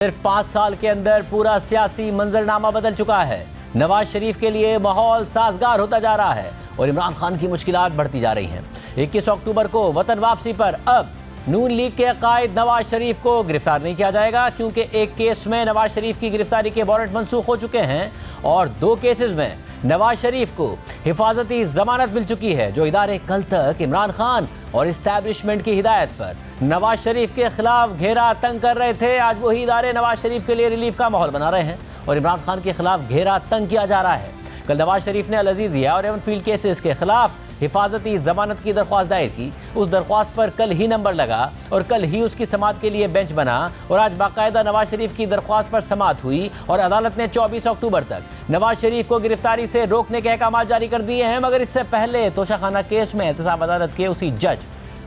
सिर्फ 5 साल के अंदर पूरा सियासी मंजरनामा बदल चुका है। नवाज शरीफ के लिए माहौल साजगार होता जा रहा है और इमरान खान की मुश्किलात बढ़ती जा रही हैं। 21 अक्टूबर को वतन वापसी पर अब नून लीग के कायद नवाज शरीफ को गिरफ्तार नहीं किया जाएगा, क्योंकि एक केस में नवाज शरीफ की गिरफ्तारी के वारंट मंसूख हो चुके हैं और 2 केसेस में नवाज शरीफ को हिफाजती जमानत मिल चुकी है। जो इदारे कल तक इमरान खान और इस्टेब्लिशमेंट की हिदायत पर नवाज शरीफ के खिलाफ घेरा तंग कर रहे थे, आज वही इदारे नवाज शरीफ के लिए रिलीफ का माहौल बना रहे हैं और इमरान खान के खिलाफ घेरा तंग किया जा रहा है। कल नवाज शरीफ ने अल अजीजिया और एवनफील्ड केसेस के खिलाफ हिफाजती जमानत की दरख्वास्त दायर की। उस दरख्वास्त पर कल ही नंबर लगा और कल ही उसकी समाअत के लिए बेंच बना और आज बाकायदा नवाज शरीफ की दरख्वास्त पर समाअत हुई और अदालत ने 24 अक्टूबर तक नवाज शरीफ को गिरफ्तारी से रोकने के अहकाम जारी कर दिए हैं। मगर इससे पहले तोशाखाना केस में एहतसाब अदालत के उसी जज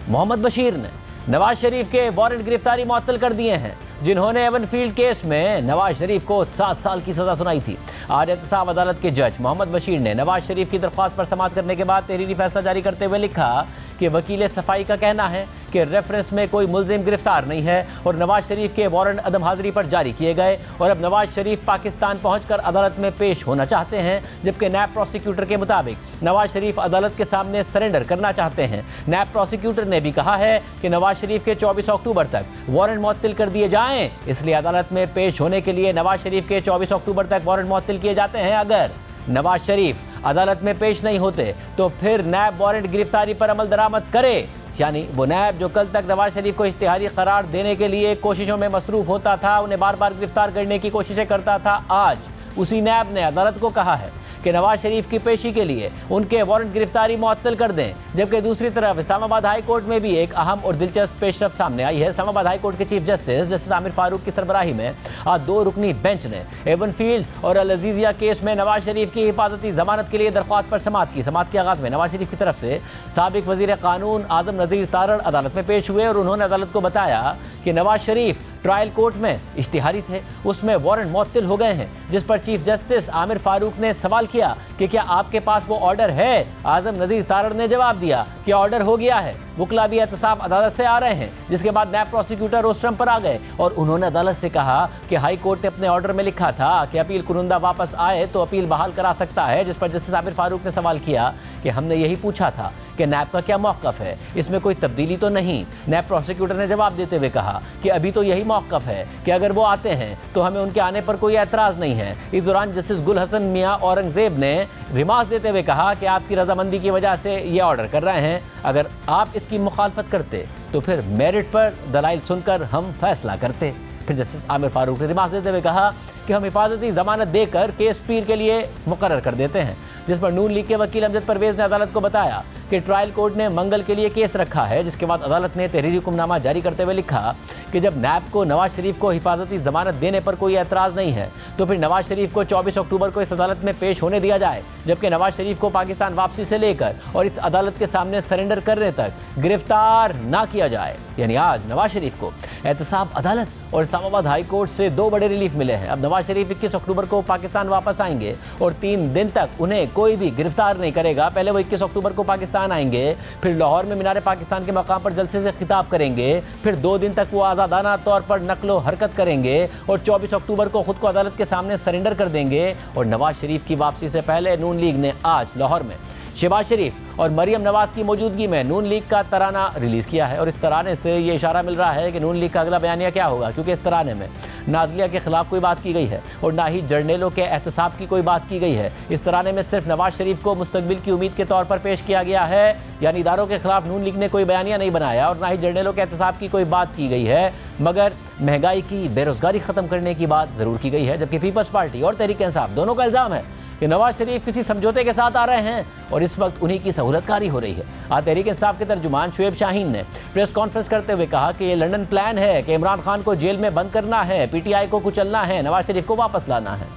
मोहम्मद बशीर ने नवाज शरीफ के वारंट गिरफ्तारी मुअत्तल कर दिए हैं, जिन्होंने एवनफील्ड केस में नवाज शरीफ को 7 साल की सजा सुनाई थी। आज एहतसाब अदालत के जज मोहम्मद बशीर ने नवाज शरीफ की दरख्वास्त पर समाअत करने के बाद तहरीरी फैसला जारी करते हुए लिखा कि वकील सफाई का कहना है कि रेफरेंस में कोई मुल्जिम गिरफ्तार नहीं है और नवाज शरीफ के वारंट अदम हाजिरी पर जारी किए गए और अब नवाज शरीफ पाकिस्तान पहुंचकर अदालत में पेश होना चाहते हैं, जबकि नैब प्रोसिक्यूटर के मुताबिक नवाज शरीफ अदालत के सामने सरेंडर करना चाहते हैं। नैब प्रोसिक्यूटर ने भी कहा है कि नवाज शरीफ के 24 अक्टूबर तक वारंट मुअत्तल कर दिए जाएं, इसलिए अदालत में पेश होने के लिए नवाज शरीफ के 24 अक्टूबर तक वारंट मुअत्तल किए जाते हैं। अगर नवाज शरीफ अदालत में पेश नहीं होते तो फिर नैब वारंट गिरफ्तारी पर अमल दरामद करे, यानी वो नैब जो कल तक नवाज शरीफ को इश्तिहारी करार देने के लिए कोशिशों में मसरूफ होता था, उन्हें बार बार गिरफ्तार करने की कोशिशें करता था, आज उसी नैब ने अदालत को कहा है कि नवाज शरीफ की पेशी के लिए उनके वारंट गिरफ्तारी मुअत्तल कर दें। जबकि दूसरी तरफ इस्लामाबाद हाई कोर्ट में भी एक अहम और दिलचस्प पेशरफ सामने आई है। इस्लामाबाद हाई कोर्ट के चीफ जस्टिस आमिर फारूक की सरबराही में आज 2 रुकनी बेंच ने एवनफील्ड और अल अजीजिया केस में नवाज शरीफ की हिफाजती जमानत के लिए दरख्वास्त पर समाअत की। समाअत के आगाज में नवाज शरीफ की तरफ से साबिक वजीर कानून आजम नज़ीर तारड़ अदालत में पेश हुए और उन्होंने अदालत को बताया कि नवाज शरीफ ट्रायल कोर्ट में इश्तिहारी थे, उसमें वारंट मुअत्तल हो गए हैं, जिस पर चीफ जस्टिस आमिर फारूक ने सवाल किया कि क्या आपके पास वो ऑर्डर है। आजम नज़ीर तारड़ ने जवाब दिया कि ऑर्डर हो गया है। वकला भी एहतसाब अदालत से आ रहे हैं, जिसके बाद नैब प्रोसिक्यूटर रोस्टरम पर आ गए और उन्होंने अदालत से कहा कि हाई कोर्ट ने अपने ऑर्डर में लिखा था कि अपील कुरिंदा वापस आए तो अपील बहाल करा सकता है। जिस पर जस्टिस आमिर फारूक ने सवाल किया कि हमने यही पूछा था कि नैब का क्या मौक़िफ़ है, इसमें कोई तब्दीली तो नहीं। नैब प्रोसिक्यूटर ने जवाब देते हुए कहा कि अभी तो यही मौक़िफ़ है कि अगर वो आते हैं तो हमें उनके आने पर कोई एतराज़ नहीं है। इस दौरान जस्टिस गुल हसन मियाँ औरंगज़ेब ने रिमार्क्स देते हुए कहा कि आपकी रजामंदी की वजह से ये ऑर्डर कर रहे हैं, अगर आप इसकी मुखालफत करते तो फिर मेरिट पर दलाइल सुनकर हम फैसला करते। फिर जस्टिस आमिर फारूक ने रिमार्क्स देते हुए कहा कि हम हिफाजती जमानत देकर केस पीर के लिए मुकर्रर कर देते हैं। जिस पर नून लीग के वकील अमजद परवेज ने अदालत को बताया कि ट्रायल कोर्ट ने मंगल के लिए केस रखा है, जिसके बाद अदालत ने तहरीरी हुक्मनामा जारी करते हुए लिखा कि जब नैब को नवाज शरीफ को हिफाजती जमानत देने पर कोई एतराज़ नहीं है तो फिर नवाज शरीफ को 24 अक्टूबर को इस अदालत में पेश होने दिया जाए, जबकि नवाज शरीफ को पाकिस्तान वापसी से लेकर और इस अदालत के सामने सरेंडर करने तक गिरफ्तार ना किया जाए। यानी आज नवाज शरीफ को एहतसाब अदालत और इस्लामाबाद हाई कोर्ट से 2 बड़े रिलीफ मिले हैं। अब नवाज शरीफ 21 अक्टूबर को पाकिस्तान वापस आएंगे और 3 दिन तक उन्हें कोई भी गिरफ्तार नहीं करेगा। पहले वो 21 अक्टूबर को पाकिस्तान आएंगे, फिर लाहौर में मीनार पाकिस्तान के मकाम पर जलसे से खिताब करेंगे, फिर 2 दिन तक वो आज़ादाना तौर पर नकलो हरकत करेंगे और 24 अक्टूबर को खुद को अदालत के सामने सरेंडर कर देंगे। और नवाज शरीफ की वापसी से पहले नून लीग ने आज लाहौर में शहबाज शरीफ और मरियम नवाज की मौजूदगी में नून लीग का तराना रिलीज़ किया है और इस तराने से ये इशारा मिल रहा है कि नून लीग का अगला बयानिया क्या होगा, क्योंकि इस तराने में नाज़िया के खिलाफ कोई बात की गई है और ना ही जर्नेलों के एहतसाब की कोई बात की गई है। इस तराने में सिर्फ नवाज शरीफ को मुस्तकबिल की उम्मीद के तौर पर पेश किया गया है, यानी इदारों के खिलाफ नून लीग ने कोई बयानिया नहीं बनाया और ना ही जर्नेलों के एहतसाब की कोई बात की गई है, मगर महंगाई की, बेरोज़गारी ख़त्म करने की बात ज़रूर की गई है। जबकि पीपल्स पार्टी और तहरीक इंसाफ दोनों का इल्ज़ाम है कि नवाज शरीफ किसी समझौते के साथ आ रहे हैं और इस वक्त उन्हीं की सहूलतकारी हो रही है। आज तहरीक इंसाफ के तर्जुमान शुएब शाहीन ने प्रेस कॉन्फ्रेंस करते हुए कहा कि ये लंदन प्लान है कि इमरान खान को जेल में बंद करना है, पीटीआई को कुचलना है, नवाज शरीफ को वापस लाना है।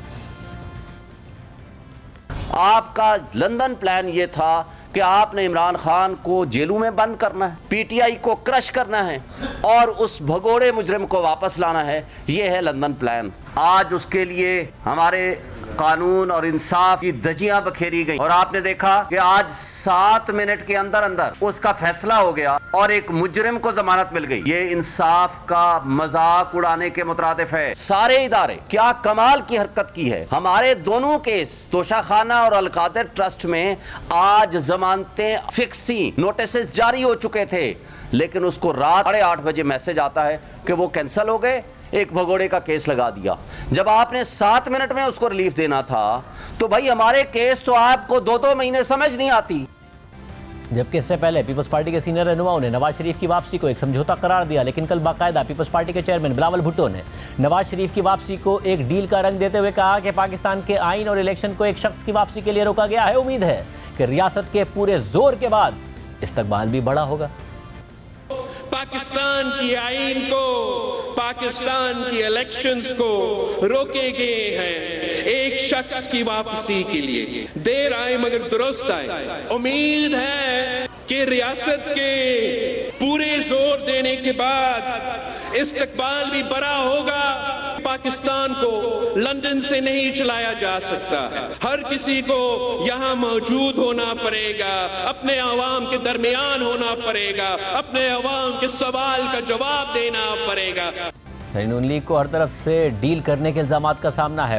आपका लंदन प्लान ये था कि आपने इमरान खान को जेलों में बंद करना है, पीटीआई को क्रश करना है और उस भगोड़े मुजरिम को वापस लाना है। ये है लंदन प्लान। आज उसके लिए हमारे कानून और इंसाफ की धज्जियां बखेरी गई और आपने देखा कि आज 7 मिनट के अंदर अंदर उसका फैसला हो गया और एक मुजरिम को जमानत मिल गई। ये इंसाफ का मजाक उड़ाने के मुतरादिफ है। सारे इदारे क्या कमाल की हरकत की है। हमारे दोनों केस तोशाखाना और अलकादर ट्रस्ट में आज जमानतें फिक्स थी, नोटिस जारी हो चुके थे, लेकिन उसको रात 8:30 बजे मैसेज आता है कि वो कैंसिल हो गए, एक भगोड़े का केस लगा दिया। जब आपने 7 मिनट में उसको रिलीफ देना था तो भाई हमारे केस तो आपको 2-2 महीने समझ नहीं आती। जबकि इससे पहले पीपल्स पार्टी के सीनियर रहनुमाओं ने नवाज शरीफ की वापसी को एक समझौता करार दिया, लेकिन कल बाकायदा पीपल्स पार्टी के चेयरमैन बिलावल भुट्टो ने नवाज शरीफ की वापसी को एक डील का रंग देते हुए कहा कि पाकिस्तान के आइन और इलेक्शन को एक शख्स की वापसी के लिए रोका गया है। उम्मीद है कि रियासत के पूरे जोर के बाद इस्तकबाल भी बड़ा होगा। पाकिस्तान की आइन को, पाकिस्तान की इलेक्शंस को रोके गए हैं एक शख्स की वापसी के लिए। देर आए मगर दुरुस्त आए। उम्मीद है कि रियासत के पूरे जोर देने के बाद इस्तकबाल भी बड़ा होगा। पाकिस्तान को लंदन से नहीं चलाया जा सकता। हर किसी को यहाँ मौजूद होना पड़ेगा, अपने अवाम के दरमियान होना पड़ेगा, अपने अवाम के सवाल का जवाब देना पड़ेगा। नून लीग को हर तरफ से डील करने के इल्जामात का सामना है।